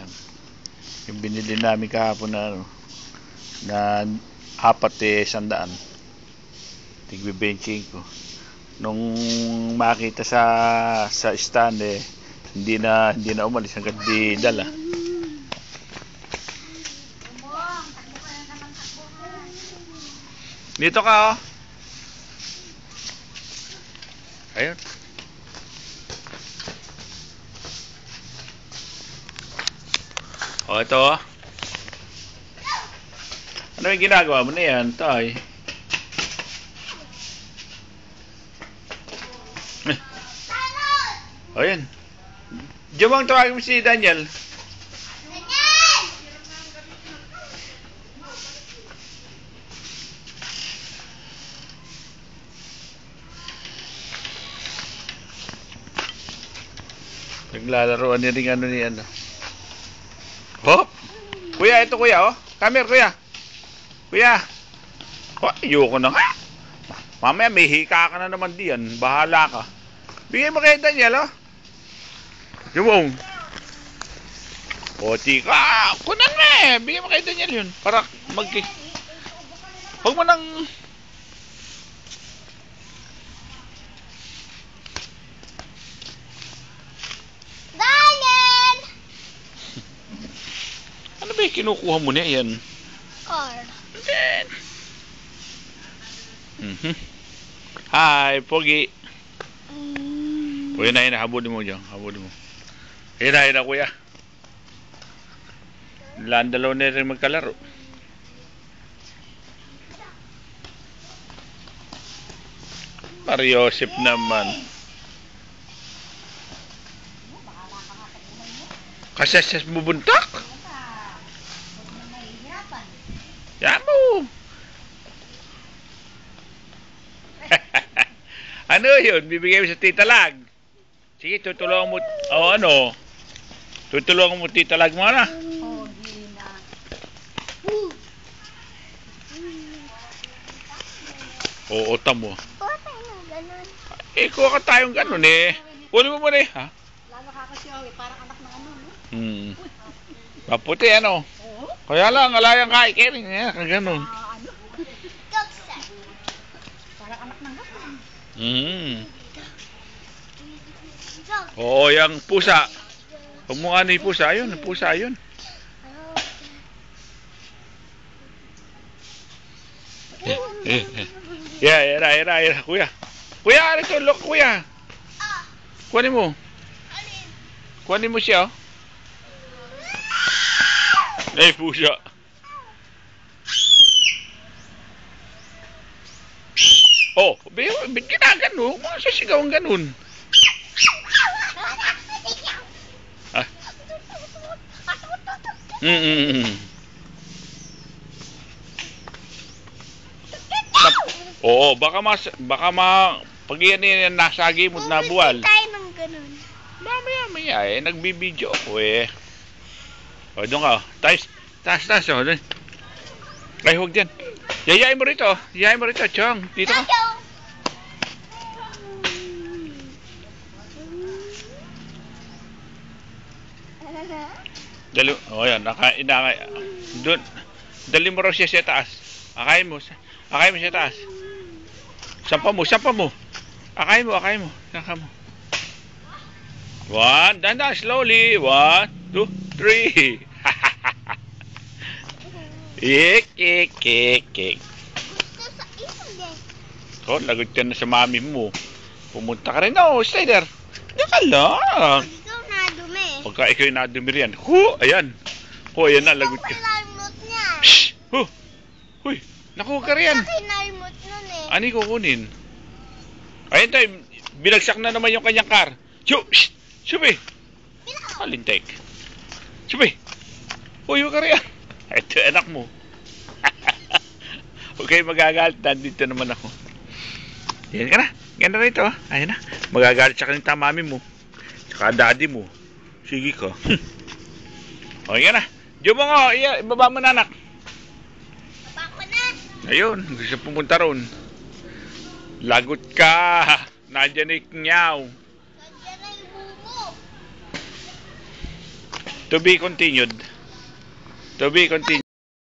Ayan. Yung binili namin kahapon na ano, na 4,100. Tigbe-benching ko. Nung makita sa stand hindi na umalis hanggang di dala. Dito ka Ayun. Ito Ano yung ginagawa mo na yan, Tay? Ayan. Diyan bang tawagin mo si Daniel? Naglalaroan ni ring ano ni ano. Hop! Kuya, ito kuya, oh. Come here, kuya. Kuya. Oh, ayoko na nga. Mamaya may hika ka na naman diyan. Bahala ka. Bigay mo kay Daniel, oh. Yung Poti ka. Kunan mo eh. Bigay mo kay Daniel yun. Para huwag mo nang Daniel! Ano ba yung kinukuha mo na yan? Car. Hi, Pogi. Kuya na, habulin mo dyan. Habulin mo. Hina, kuya. Dalaw na rin magkalaro. Mariosip naman. Kasasas mo buntak? Yan mo. Ano yun? Bibigay mo sa Tita Lag. Sige, tutulungan mo. O ano? Tutulungan mo Tita Lag mo na. Oo, tamo. Kuha tayo ng ganun. Kuha ka tayong ganun eh. Kunin mo muna eh, ha? Lalo kakasyaw eh, parang anak ng ano, no? Maputi ano? Kaya lang, alayang kaikiring eh, ganun. Ano? Parang anak ng ganun. Oo, yung pusa. Huwag mo ano yung pusa, ayun, pusa, ayun. Ira, kuya. Kuya, ano ito, look, kuya. Kuhanin mo. Kuhanin mo siya, oh. Pusa. Oh, ba't ginagano? Mga sasigaw ang ganun. Ah. Oo, baka pag yan nasagi mo na buwal. Tayo ng ganun. Mamaya nagbibideo ako eh. O, doon ka. Taas, o. Ay, huwag dyan. Yayain mo rito, Chong. Dito ka. Yan, doon. Dali mo raw siya sa taas. Akayin mo sa taas. Sampa mo. Akayin mo. Saka mo. 1, dahan, slowly. 1, 2, 3. Kik. Oh, lagot ka na sa mami mo. Pumunta ka rin. Oh, Slider. Diyan ka lang. Ikaw nadumi. Pagka ikaw yung nadumi riyan. Ayan. Ayan na, lagot ka. Shhh! Huy! Nakuha ka riyan. Kinalmot nun eh. Ano yung kukunin? Ayun tayo. Binagsak na naman yung kanyang car. Shhh! Subi! Kalintek. Subi! Huwag ka riyan. Ito anak mo. Okay, magagalit. Nandito naman ako. Yan ka na. Ganda rito. Ayan na. Magagalit sa kanita mami mo. Tsaka daddy mo. Sige ko. Okay ka na. Diyo mo nga. Ibaba mo na anak. Baba ko na. Ayun. Gusto pumunta ron. Lagot ka. Nandiyan na ikinyaw. Nandiyan na yung bumo. To be continued. To be continued.